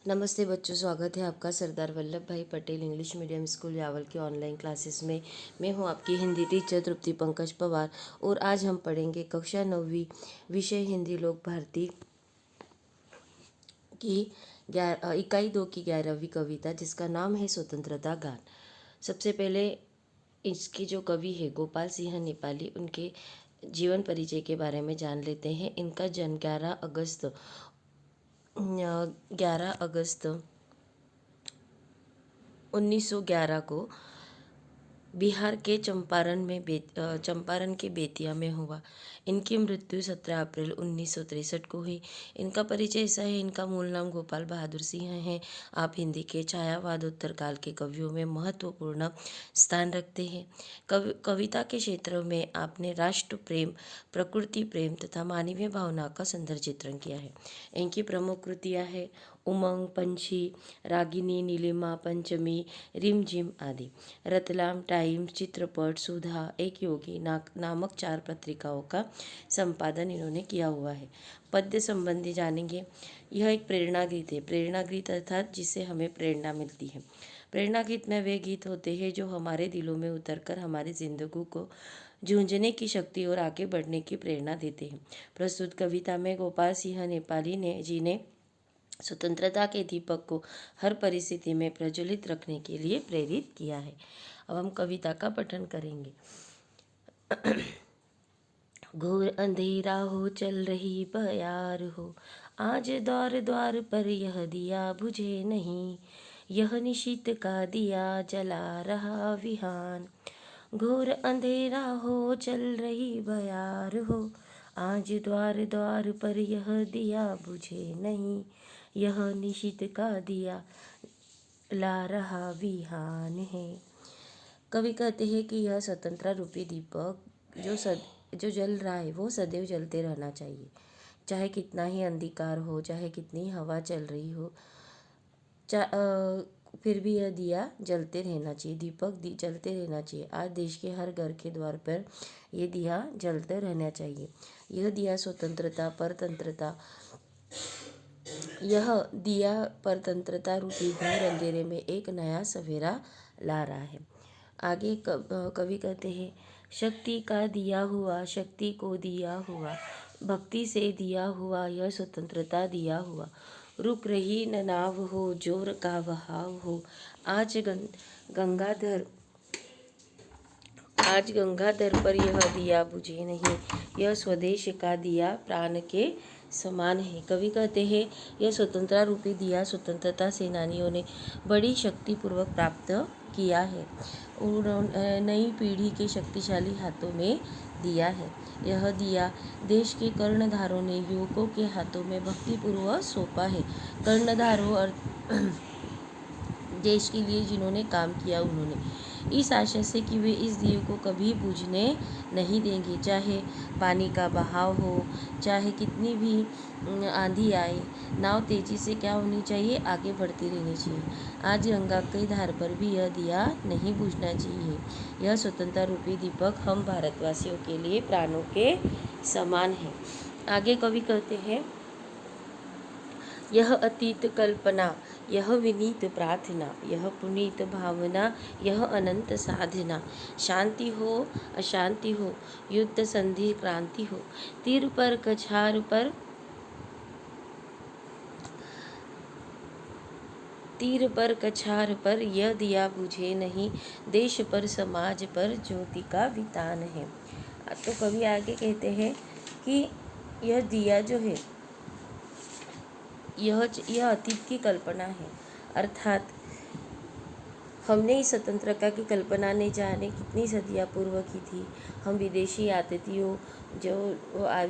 नमस्ते बच्चों, स्वागत है आपका सरदार वल्लभ भाई Patel English medium school Yawal की ऑनलाइन क्लासेस में। मैं हूं आपकी हिंदी टीचर तृप्ति पंकज पवार और आज हम पढ़ेंगे कक्षा 9वीं विषय हिंदी लोक भारती की इकाई 2 की 11वीं कविता, जिसका नाम है स्वतंत्रता गान। सबसे पहले इसके जो कवि है गोपाल सिंह नेपाली, उनके जीवन परिचय के बारे में जान लेते हैं। इनका जन्म 11 अगस्त 1911 को बिहार के चंपारण के बेतिया में हुआ। इनकी मृत्यु 17 अप्रैल 1963 को हुई। इनका परिचय ऐसा है, इनका मूल नाम गोपाल बहादुर सिंह है। आप हिंदी के छायावादोत्तर काल के कवियों में महत्वपूर्ण स्थान रखते हैं। कविता के क्षेत्र में आपने राष्ट्र प्रेम, प्रकृति प्रेम तथा मानवीय भावना का सुंदर चित्रण किया है। इनकी प्रमुख कृतियाँ हैं उमंग, पंछी, रागिनी, नीलिमा, पंचमी, रिमझिम आदि। रतलाम टाइम्स, चित्रपट, सुधा, एक योगी नामक 4 पत्रिकाओं का संपादन इन्होंने किया हुआ है। पद्य संबंधी जानेंगे। यह एक प्रेरणा गीत है। प्रेरणा गीत अर्थात जिससे हमें प्रेरणा मिलती है। प्रेरणा गीत में वे गीत होते हैं जो हमारे दिलों में उतरकर हमारी जिंदगी को जूझने की शक्ति और आगे बढ़ने की प्रेरणा देते हैं। प्रस्तुत कविता में गोपाल सिंह नेपाली ने स्वतंत्रता के दीपक को हर परिस्थिति में प्रज्वलित रखने के लिए प्रेरित किया है। अब हम कविता का पठन करेंगे। घोर अंधेरा हो, चल रही बयार हो, आज द्वार द्वार पर यह दिया बुझे नहीं, यह निशीथ का दिया जला रहा विहान। घोर अंधेरा हो, चल रही बयार हो, आज द्वार द्वार पर यह दिया बुझे नहीं, यह निशीथ का दिया ला रहा विहान है। कवि कहते हैं कि यह स्वतंत्रता रूपी दीपक जो जल रहा है वो सदैव जलते रहना चाहिए। चाहे कितना ही अंधकार हो, चाहे कितनी हवा चल रही हो, फिर भी यह दिया जलते रहना चाहिए, दीपक जलते रहना चाहिए। आज देश के हर घर के द्वार पर यह दिया जलते रहना चाहिए। यह दिया परतंत्रता रूपी घोर अंधेरे में एक नया सवेरा ला रहा है। आगे कवि कहते हैं, शक्ति का दिया हुआ, शक्ति को दिया हुआ, भक्ति से दिया हुआ, यह स्वतंत्रता दिया हुआ। रुक रही न नाव हो, जोर का बहाव हो, आज गंगाधर पर यह दिया बुझे नहीं, यह स्वदेश का दिया प्राण के समान है। कवि कहते हैं, यह स्वतंत्रता रूपी दिया स्वतंत्रता सेनानियों ने बड़ी शक्तिपूर्वक प्राप्त किया है। उन्होंने नई पीढ़ी के शक्तिशाली हाथों में दिया है। यह दिया देश के कर्णधारों ने युवकों के हाथों में भक्तिपूर्वक सौंपा है। कर्णधारों और देश के लिए जिन्होंने काम किया, उन्होंने इस आशा से कि वे इस दिए को कभी बुझने नहीं देंगे, चाहे पानी का बहाव हो, चाहे कितनी भी आंधी आए। नाव तेजी से क्या होनी चाहिए, आगे बढ़ती रहनी चाहिए। आज गंगा की धार पर भी यह दिया नहीं बुझना चाहिए। यह स्वतंत्रता रूपी दीपक हम भारतवासियों के लिए प्राणों के समान है। आगे कवि कहते हैं, यह अतीत कल्पना, यह विनीत प्रार्थना, यह पुनीत भावना, यह अनंत साधना। शांति हो अशांति हो, युद्ध संधि क्रांति हो, तीर पर कछार पर यह दिया बुझे नहीं, देश पर समाज पर ज्योति का वितान है। तो कवि आगे कहते हैं कि यह दिया जो है यह अतीत की कल्पना है, अर्थात हमने इस स्वतंत्रता की कल्पना नहीं जाने कितनी सदियाँ पूर्व की थी। हम विदेशी आतिथियों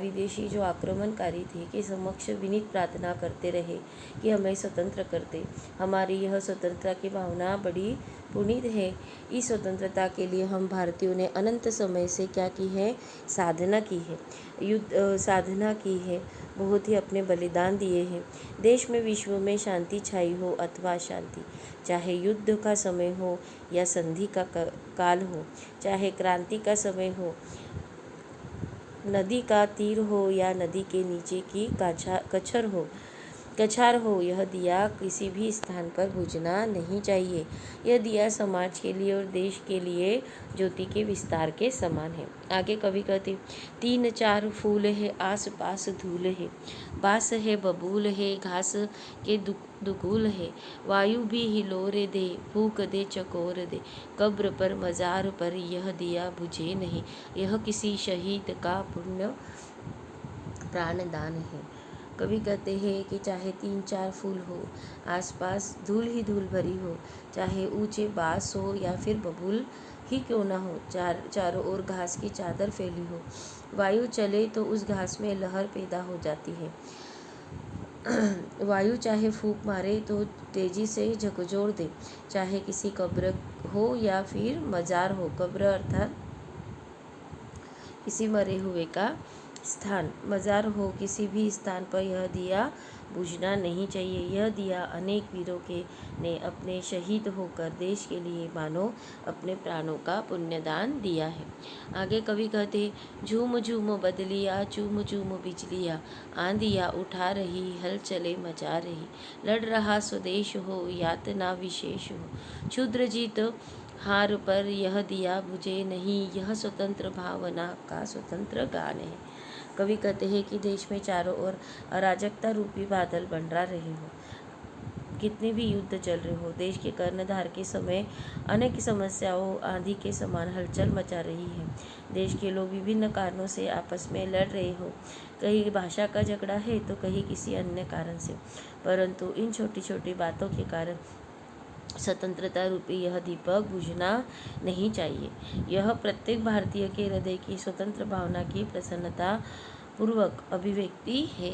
विदेशी जो आक्रमणकारी थे के समक्ष विनीत प्रार्थना करते रहे कि हमें स्वतंत्र कर दे। हमारी यह स्वतंत्रता की भावना बड़ी पुनीत है। इस स्वतंत्रता के लिए हम भारतीयों ने अनंत समय से क्या की है, साधना की है, साधना की है, बहुत ही अपने बलिदान दिए हैं। देश में विश्व में शांति छाई हो अथवा अशांति, चाहे युद्ध का समय हो या संधि का काल हो, चाहे क्रांति का समय हो, नदी का तीर हो या नदी के नीचे की कछर हो, कछार हो, यह दिया किसी भी स्थान पर बुझना नहीं चाहिए। यह दिया समाज के लिए और देश के लिए ज्योति के विस्तार के समान है। आगे कवि कहते, तीन चार फूल है, आस पास धूल है, बास है बबूल है, घास के दुकूल है, वायु भी हिलोरे दे, फूक दे चकोर दे, कब्र पर मजार पर यह दिया बुझे नहीं। यह किसी शहीद का पुण्य प्राणदान है। कवि कहते हैं कि चाहे तीन चार फूल हो, आसपास धूल ही धूल भरी हो, चाहे ऊंचे बांस हो या फिर बबूल ही क्यों ना हो, चारों ओर घास की चादर फैली हो, वायु चले तो उस घास में लहर पैदा हो जाती है। वायु चाहे फूंक मारे तो तेजी से झकझोर दे, चाहे किसी कब्र हो या फिर मजार हो, कब्र अर्थात किसी मरे हुए का स्थान, मजार हो, किसी भी स्थान पर यह दिया बुझना नहीं चाहिए। यह दिया अनेक वीरों के ने अपने शहीद होकर देश के लिए मानो अपने प्राणों का पुण्यदान दिया है। आगे कवि कहते, झूम झूम बदलिया, चूम चूम बिजलिया, आंधिया उठा रही, हलचले मचा रही, लड़ रहा स्वदेश हो, यातना विशेष हो, क्षुद्र जीत हार पर यह दिया बुझे नहीं, यह स्वतंत्र भावना का स्वतंत्र गान है। कवि कहते हैं कि देश में चारों ओर अराजकता रूपी बादल मंडरा रहे हो, कितने भी युद्ध चल रहे हो, देश के कर्णधार के समय अनेक समस्याओं आंधी के समान हलचल मचा रही है। देश के लोग विभिन्न कारणों से आपस में लड़ रहे हो, कहीं भाषा का झगड़ा है तो कहीं किसी अन्य कारण से, परंतु इन छोटी छोटी बातों के कारण स्वतंत्रता रूपी यह दीपक बुझना नहीं चाहिए। यह प्रत्येक भारतीय के हृदय की स्वतंत्र भावना की प्रसन्नता पूर्वक अभिव्यक्ति है।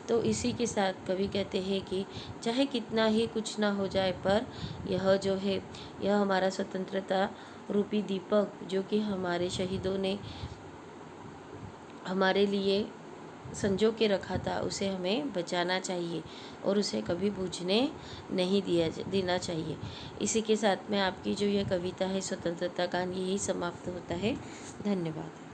तो इसी के साथ कवि कहते हैं कि चाहे कितना ही कुछ ना हो जाए, पर यह जो है, यह हमारा स्वतंत्रता रूपी दीपक जो कि हमारे शहीदों ने हमारे लिए संजो के रखा था, उसे हमें बचाना चाहिए और उसे कभी बुझने नहीं देना चाहिए। इसी के साथ में आपकी जो यह कविता है स्वतंत्रता गान, यही समाप्त होता है। धन्यवाद।